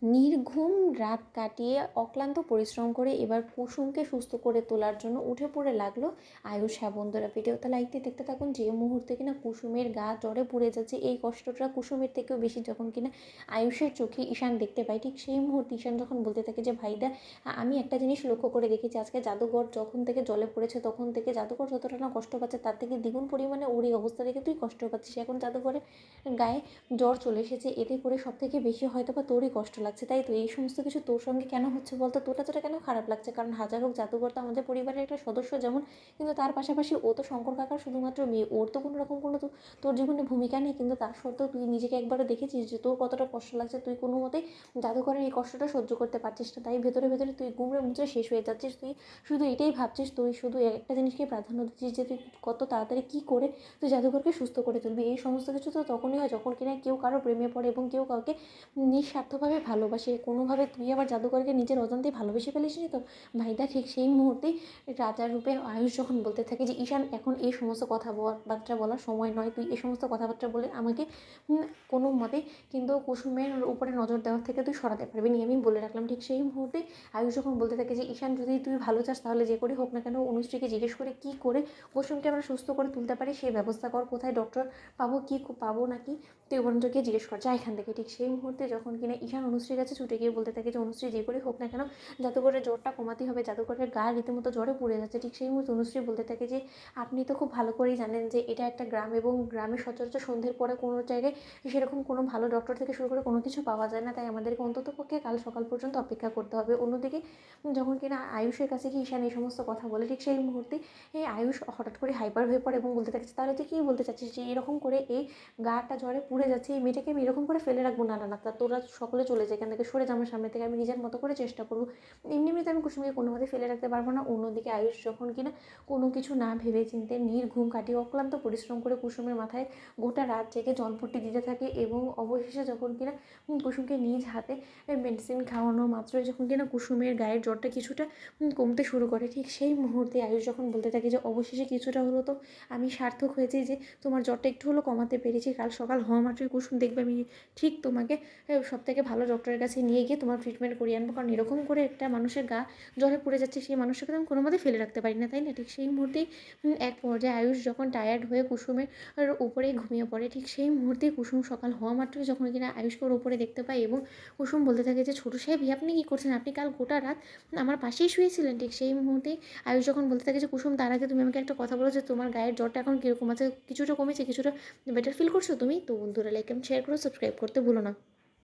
নির্ঘুম রাত কাটিয়ে অক্লান্ত পরিশ্রম করে এবার কুসুমকে সুস্থ করে তোলার জন্য উঠে পড়ে লাগলো আয়ুষ। হ্যাঁ বন্ধুরা, ভিডিওটা লাইক দিয়ে দেখতে থাকুন। যে মুহূর্তে কিনা কুসুমের গা জ্বরে পুড়ে যাচ্ছে, এই কষ্টটা কুসুমের থেকেও বেশি যখন কিনা আয়ুষের চোখে ঈশান দেখতে পায়, ঠিক সেই মুহূর্তে ঈশান যখন বলতে থাকে যে ভাইদা, আমি একটা জিনিস লক্ষ্য করে দেখেছি, আজকে জাদুঘর যখন থেকে জলে পড়েছে তখন থেকে জাদুঘর যতটা না কষ্ট পাচ্ছে তার থেকে দ্বিগুণ পরিমাণে ওর এই অবস্থা দেখে তুই কষ্ট পাচ্ছিস। এখন জাদুঘরে গায়ে জ্বর চলে এসেছে, এতে করে সব থেকে বেশি হয়তো বা তোরই কষ্ট লাগছে, তাই তো এই সমস্ত কিছু তোর সঙ্গে কেন হচ্ছে বলতো? তোর কাছেটা কেন খারাপ লাগছে? কারণ হাজার হোক জাদুঘর তো আমাদের পরিবারের একটা সদস্য যেমন, কিন্তু তার পাশাপাশি ও তো শঙ্কর কাকার শুধুমাত্র মেয়ে, ওর তো কোনো রকম কোনো তোর জীবনে ভূমিকা নেই। কিন্তু তার সত্ত্বেও তুই নিজেকে একবারও দেখেছিস যে তোর কতটা কষ্ট লাগছে? তুই কোনো মতেই জাদুঘরের এই কষ্টটা সহ্য করতে পারছিস না, তাই ভেতরে ভেতরে তুই গুমড়ে মুচড়ে শেষ হয়ে যাচ্ছিস। তুই শুধু এটাই ভাবছিস, তুই শুধু একটা জিনিসকে প্রাধান্য দিচ্ছিস যে তুই কত তাড়াতাড়ি কী করে তুই জাদুঘরকে সুস্থ করে তুলবি। এই সমস্ত কিছু তো তখনই হয় যখন কিনা কেউ কারো প্রেমে পড়ে এবং কেউ কাউকে নিঃস্বার্থভাবে ভালোবাসে। কোনোভাবে তুই আবার জাদুকরকে নিজের অজান্তেই ভালোবেসে ফেলিস নি তো? ভাইদা ঠিক সেই মুহূর্তেই রাজার রূপে আয়ুষ যখন বলতে থাকে যে ঈশান, এখন এই সমস্ত কথাবার্তা বলার সময় নয়, তুই এই সমস্ত কথাবার্তা বলে আমাকে কোনো মতে কিন্তু কুসুমের উপরে নজর দেওয়ার থেকে তুই সরাতে পারবি না, আমি বলে রাখলাম। ঠিক সেই মুহূর্তে আয়ুষ যখন বলতে থাকে যে ঈশান, যদি তুই ভালো চাস তাহলে যে করে হোক না কেন অনুশ্রীকে জিজ্ঞেস করে কী করে কুসুমকে আমরা সুস্থ করে তুলতে পারি সেই ব্যবস্থা কর। কোথায় ডক্টর পাবো, কি পাবো নাকি তুই বরঞ্চ গিয়ে জিজ্ঞেস কর, যা এখান থেকে। ঠিক সেই মুহূর্তে যখন কিনা ঈশান অনুশ্রীর কাছে ছুটে গিয়ে বলতে থাকে যে অনুশ্রী, যে করে হোক না কেন জাদুঘরের জ্বরটা কমাতেই হবে, জাদুঘরের গা রীতিমতো জ্বরে পুড়ে যাচ্ছে। ঠিক সেই মুহূর্তে অনুশ্রী বলতে থাকে যে আপনি তো খুব ভালো করেই জানেন যে এটা একটা গ্রাম এবং গ্রামে সচরাচর সন্ধ্যের পরে কোনো জায়গায় সেরকম কোনো ভালো ডক্টর থেকে শুরু করে কোনো কিছু পাওয়া যায় না, তাই আমাদেরকে অন্তত পক্ষে কাল সকাল পর্যন্ত অপেক্ষা করতে হবে। অন্যদিকে যখন কিনা আয়ুষের কাছে কি ঈশান এই সমস্ত কথা বলে, ঠিক সেই মুহূর্তে এই আয়ুষ হঠাৎ করে হাইপার হয়ে পড়ে এবং বলতে থাকে, তাহলে তুই কী বলতে চাচ্ছিস যে এরকম করে এই গাটা জ্বরে পুড়ে যাচ্ছে, এই মেয়েটাকে আমি এরকম করে ফেলে রাখবো? না না না, তা তোরা সকলে চলে যায় এখান থেকে, সরে যা আমার সামনে থেকে, আমি নিজের মতো করে চেষ্টা করবো। এমনিতে আমি কুসুমকে কোনোভাবে ফেলে রাখতে পারবো না। অন্যদিকে আয়ুষ যখন কিনা কোনো কিছু না ভেবে চিনতে নির্ঘুম কাটিয়ে অক্লান্ত পরিশ্রম করে কুসুমের মাথায় গোটা রাত জেগে জলপট্টি দিতে থাকে এবং অবশেষে যখন কিনা কুসুমকে নিজ হাতে মেডিসিন খাওয়ানো মাত্রই যখন কিনা কুসুমের গায়ের জ্বরটা কিছুটা কমতে শুরু করে, ঠিক সেই মুহূর্তে আয়ুষ যখন বলতে থাকে যে অবশেষে কিছুটা হলো তো আমি সার্থক হয়েছি যে তোমার জ্বরটা একটু হলো কমাতে পেরেছি। কাল সকাল হওয়া মাত্রই কুসুম দেখবে আমি ঠিক তোমাকে সব থেকে ভালো ডক্টরের কাছে নিয়ে গিয়ে তোমার ট্রিটমেন্ট করিয়ে আনবো। কারণ এরকম করে একটা মানুষের গা জ্বরে পুড়ে যাচ্ছে, সেই মানুষটাকে তো আমি কোনো মতে ফেলে রাখতে পারি না, তাই না? ঠিক সেই মুহূর্তেই এক পর্যায়ে আয়ুষ যখন টায়ার্ড হয়ে কুসুমের উপরেই ঘুমিয়ে পড়ে, ঠিক সেই মুহূর্তেই কুসুম সকাল হওয়া মাত্রই যখন কিনা আয়ুষকে ওর উপরে দেখতে পায় এবং কুসুম বলতে থাকে যে ছোটো সাহেব, আপনি কী করছেন? আপনি কাল গোটা রাত আমার পাশেই শুয়েছিলেন। ঠিক সেই মুহূর্তেই আয়ুষ যখন বলতে থাকে যে কুসুম, তার আগে তুমি আমাকে একটা কথা বলো যে তোমার গায়ের জ্বরটা এখন কীরকম আছে? কিছুটা কমেছে, কিছুটা বেটার ফিল করছো তুমি? তো বন্ধুরা, লাইক এন্ড শেয়ার করো, সাবস্ক্রাইব করতে ভুলো না।